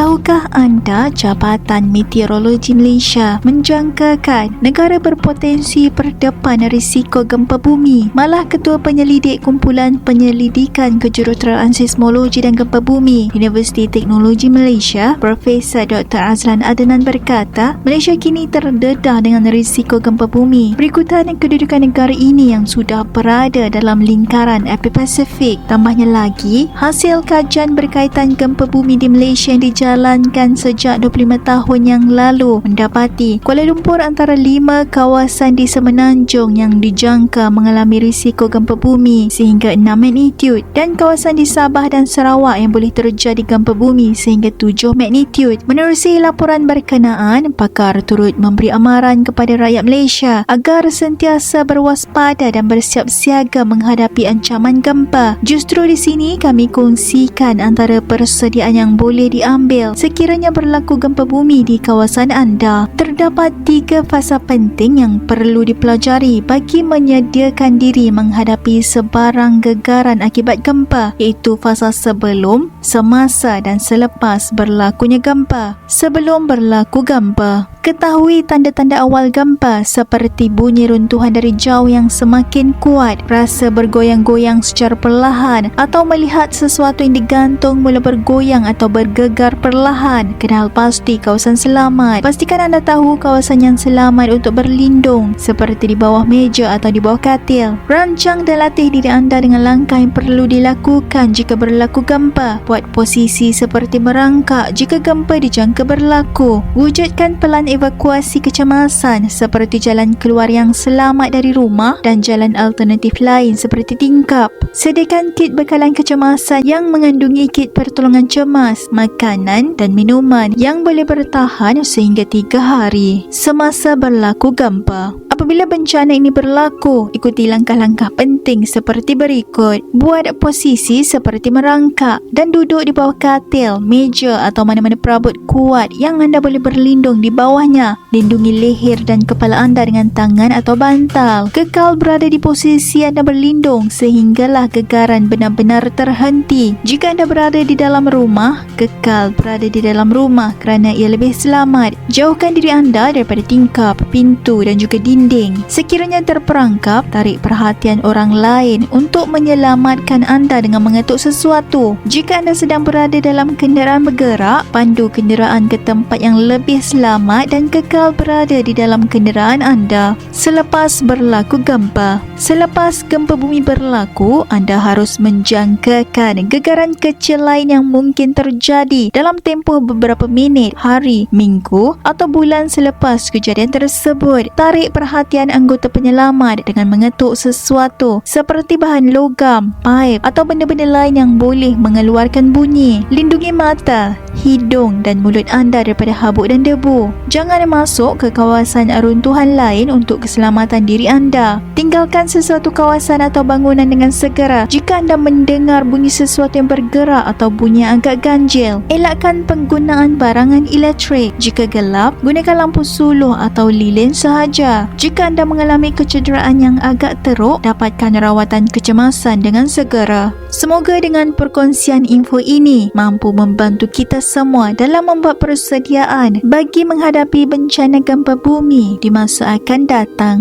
Tahukah anda Jabatan Meteorologi Malaysia menjangkakan negara berpotensi berdepan risiko gempa bumi? Malah Ketua Penyelidik Kumpulan Penyelidikan Kejuruteraan Seismologi dan Gempa Bumi Universiti Teknologi Malaysia, Profesor Dr. Azlan Adnan berkata, Malaysia kini terdedah dengan risiko gempa bumi berikutan kedudukan negara ini yang sudah berada dalam lingkaran Asia-Pasifik. Tambahnya lagi, hasil kajian berkaitan gempa bumi di Malaysia yang dijalankan sejak 25 tahun yang lalu mendapati Kuala Lumpur antara 5 kawasan di Semenanjung yang dijangka mengalami risiko gempa bumi sehingga 6 magnitude dan kawasan di Sabah dan Sarawak yang boleh terjadi gempa bumi sehingga 7 magnitude. Menerusi laporan berkenaan, pakar turut memberi amaran kepada rakyat Malaysia agar sentiasa berwaspada dan bersiap siaga menghadapi ancaman gempa. Justru di sini kami kongsikan antara persediaan yang boleh diambil sekiranya berlaku gempa bumi di kawasan anda. Terdapat 3 fasa penting yang perlu dipelajari bagi menyediakan diri menghadapi sebarang gegaran akibat gempa, iaitu fasa sebelum, semasa dan selepas berlakunya gempa. Sebelum berlaku gempa, ketahui tanda-tanda awal gempa seperti bunyi runtuhan dari jauh yang semakin kuat, rasa bergoyang-goyang secara perlahan atau melihat sesuatu yang digantung mula bergoyang atau bergegar perlahan. Kenal pasti kawasan selamat. Pastikan anda tahu kawasan yang selamat untuk berlindung seperti di bawah meja atau di bawah katil. Rancang dan latih diri anda dengan langkah yang perlu dilakukan jika berlaku gempa. Buat posisi seperti merangkak jika gempa dijangka berlaku. Wujudkan pelan evakuasi kecemasan seperti jalan keluar yang selamat dari rumah dan jalan alternatif lain seperti tingkap. Sediakan kit bekalan kecemasan yang mengandungi kit pertolongan cemas, makanan dan minuman yang boleh bertahan sehingga 3 hari semasa berlaku gempa. Apabila bencana ini berlaku, ikuti langkah-langkah penting seperti berikut. Buat posisi seperti merangkak dan duduk di bawah katil, meja atau mana-mana perabot kuat yang anda boleh berlindung di bawahnya. Lindungi leher dan kepala anda dengan tangan atau bantal. Kekal berada di posisi anda berlindung sehinggalah gegaran benar-benar terhenti. Jika anda berada di dalam rumah, kekal berada di dalam rumah kerana ia lebih selamat. Jauhkan diri anda daripada tingkap, pintu dan juga dinding. Sekiranya terperangkap, tarik perhatian orang lain untuk menyelamatkan anda dengan mengetuk sesuatu. Jika anda sedang berada dalam kenderaan bergerak, pandu kenderaan ke tempat yang lebih selamat dan kekal berada di dalam kenderaan anda. Selepas berlaku gempa. Selepas gempa bumi berlaku, anda harus menjangkakan gegaran kecil lain yang mungkin terjadi dalam tempoh beberapa minit, hari, minggu atau bulan selepas kejadian tersebut. Tarik perhatian anggota penyelamat dengan mengetuk sesuatu seperti bahan logam, paip atau benda-benda lain yang boleh mengeluarkan bunyi. Lindungi mata, hidung dan mulut anda daripada habuk dan debu. Jangan masuk ke kawasan runtuhan lain untuk keselamatan diri anda. Tinggalkan sesuatu kawasan atau bangunan dengan segera jika anda mendengar bunyi sesuatu yang bergerak atau bunyi yang agak ganjil. Elakkan penggunaan barangan elektrik. Jika gelap, gunakan lampu suluh atau lilin sahaja. Jika anda mengalami kecederaan yang agak teruk, dapatkan rawatan kecemasan dengan segera. Semoga dengan perkongsian info ini mampu membantu kita semua dalam membuat persediaan bagi menghadapi bencana gempa bumi di masa akan datang.